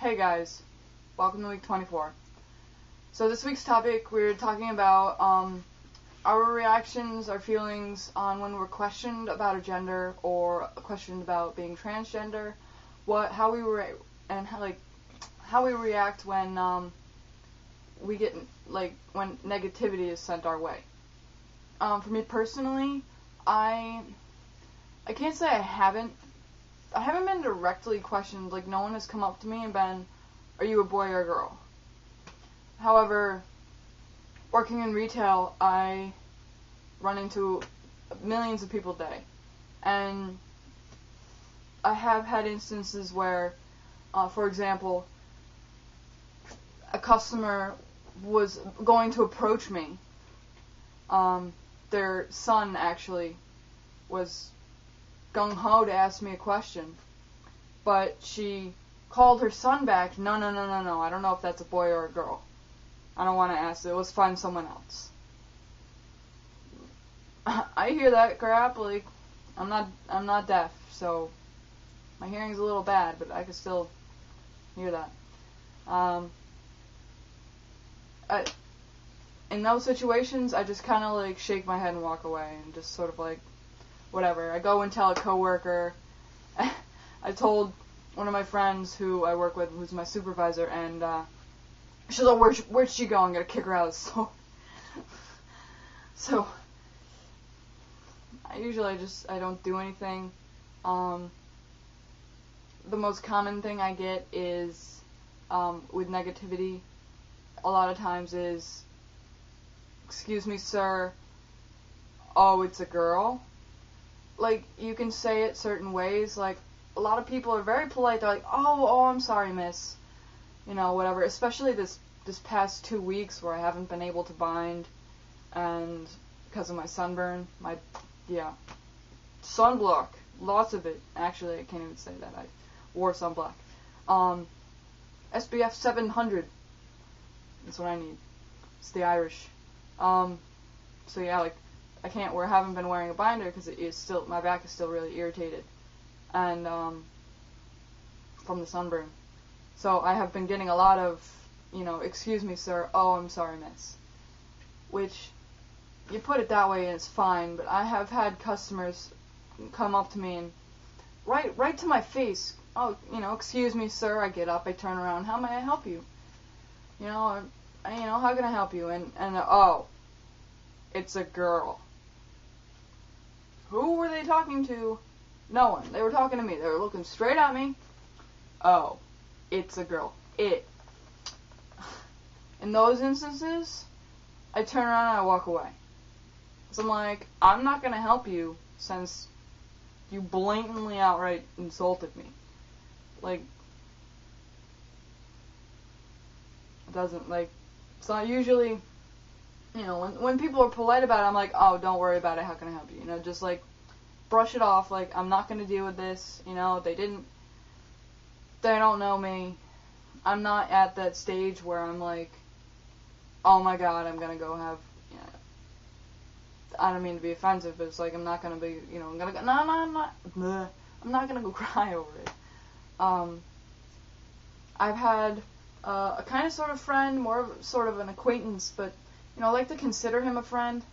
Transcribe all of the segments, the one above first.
Hey guys, welcome to week 24. So this week's topic, we're talking about our reactions, our feelings on when we're questioned about a gender or questioned about being transgender, how we react when we get when negativity is sent our way. For me personally, I can't say I haven't been directly questioned. Like, no one has come up to me and been, "Are you a boy or a girl?" However, working in retail, I run into millions of people a day, and I have had instances where, for example, a customer was going to approach me. Their son actually was gung-ho to ask me a question, but she called her son back. No, I don't know if that's a boy or a girl. I don't want to ask it. Let's find someone else. I hear that crap. Like, I'm not deaf, so my hearing's a little bad, but I can still hear that. In those situations, I just kind of shake my head and walk away, and just sort of whatever. I go and tell a coworker. I told one of my friends who I work with, who's my supervisor, and she's like, "Where'd she go? I'm gonna kick her out of the store." So I usually I don't do anything. The most common thing I get is with negativity a lot of times is, "Excuse me, sir. Oh, it's a girl." Like, you can say it certain ways. Like, a lot of people are very polite. They're like, oh, I'm sorry, miss. You know, whatever. Especially this past 2 weeks where I haven't been able to bind, and because of my sunburn, sunblock, lots of it. Actually, I can't even say that. I wore sunblock. SPF 700. That's what I need. It's the Irish. So yeah, haven't been wearing a binder because my back is still really irritated, and from the sunburn. So I have been getting a lot of, "Excuse me, sir. Oh, I'm sorry, miss." Which, you put it that way and it's fine, but I have had customers come up to me and right to my face, "Oh, excuse me, sir." I get up, I turn around. "How may I help you? How can I help you?" And "Oh, it's a girl." Who were they talking to? No one. They were talking to me. They were looking straight at me. "Oh, it's a girl." In those instances, I turn around and I walk away. So I'm like, I'm not going to help you since you blatantly outright insulted me. Like, it doesn't, it's not usually, when people are polite about it, I'm like, "Oh, don't worry about it, how can I help you?" Just brush it off, I'm not going to deal with this, they don't know me. I'm not at that stage where I'm like, "Oh my god, I'm going to go have," I don't mean to be offensive, but it's I'm not going to be, I'm going to go, I'm not going to go cry over it. I've had a kind of sort of friend, more of sort of an acquaintance, but I like to consider him a friend.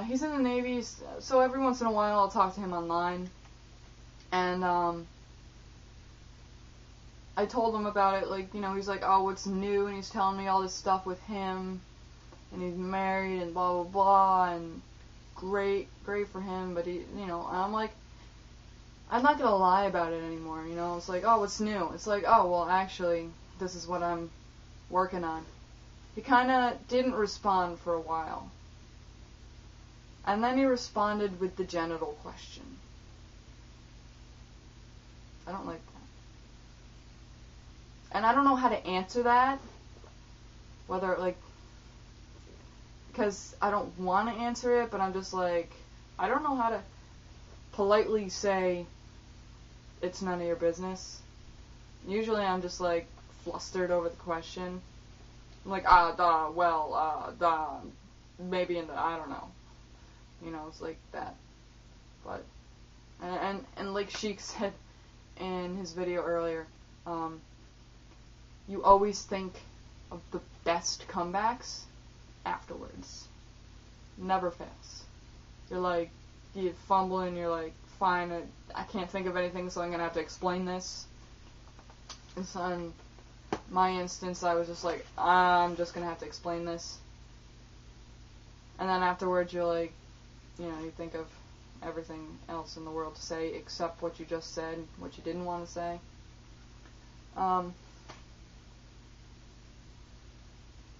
He's in the Navy, so every once in a while I'll talk to him online. And I told him about it, he's like, "Oh, what's new?" And he's telling me all this stuff with him, and he's married, and blah, blah, blah, and great for him, but and I'm like, I'm not gonna lie about it anymore, It's like, "Oh, what's new?" It's like, "Oh, well, actually, this is what I'm working on." He kind of didn't respond for a while. And then he responded with the genital question. I don't like that. And I don't know how to answer that. Whether, because I don't want to answer it, but I'm just I don't know how to politely say, "It's none of your business." Usually I'm just, flustered over the question. I'm like, maybe I don't know. It's like that. But, and like Sheik said in his video earlier, you always think of the best comebacks afterwards. Never fails. You're like, you fumble and you're like, fine, I can't think of anything, so I'm going to have to explain this. And so in my instance, I was just like, I'm just going to have to explain this. And then afterwards, you're like, you think of everything else in the world to say except what you just said, what you didn't want to say.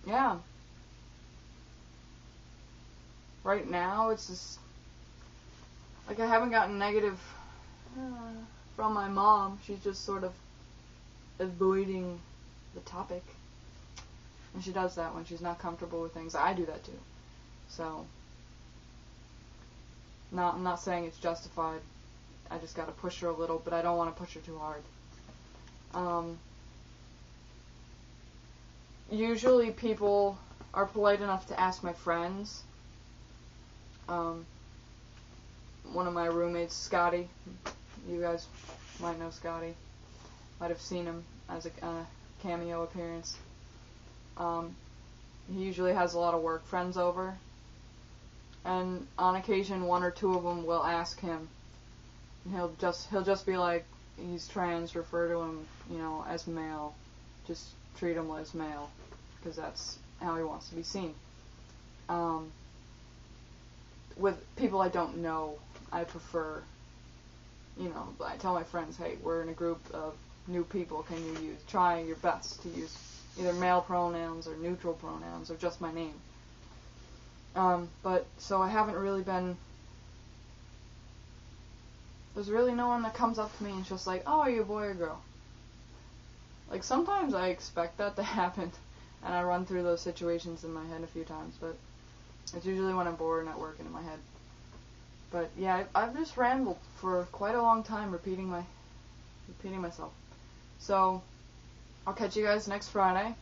Yeah. Right now, it's just, like, I haven't gotten negative from my mom. She's just sort of avoiding the topic. And she does that when she's not comfortable with things. I do that too. So, I'm not saying it's justified. I just gotta push her a little, but I don't want to push her too hard. Usually people are polite enough to ask my friends. One of my roommates, Scotty, you guys might know Scotty, might have seen him as a cameo appearance. He usually has a lot of work friends over, and on occasion one or two of them will ask him, and he'll just be like, he's trans, refer to him, as male, just treat him as male, because that's how he wants to be seen. With people I don't know, I prefer, I tell my friends, hey, we're in a group of new people, can you try your best to use either male pronouns or neutral pronouns or just my name. But, so I haven't really been, there's really no one that comes up to me and it's just like, oh, are you a boy or girl? Like, sometimes I expect that to happen, and I run through those situations in my head a few times, but it's usually when I'm bored and not working in my head. But yeah, I've just rambled for quite a long time, repeating myself. So I'll catch you guys next Friday.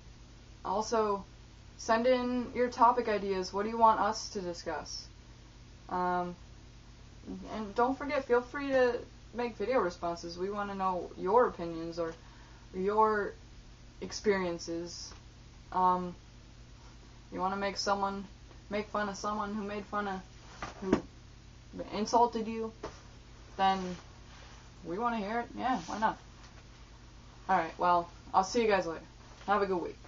Also, send in your topic ideas. What do you want us to discuss? And don't forget, feel free to make video responses. We want to know your opinions or your experiences. You want to make fun of someone who insulted you, then we want to hear it. Yeah, why not? Alright, well, I'll see you guys later. Have a good week.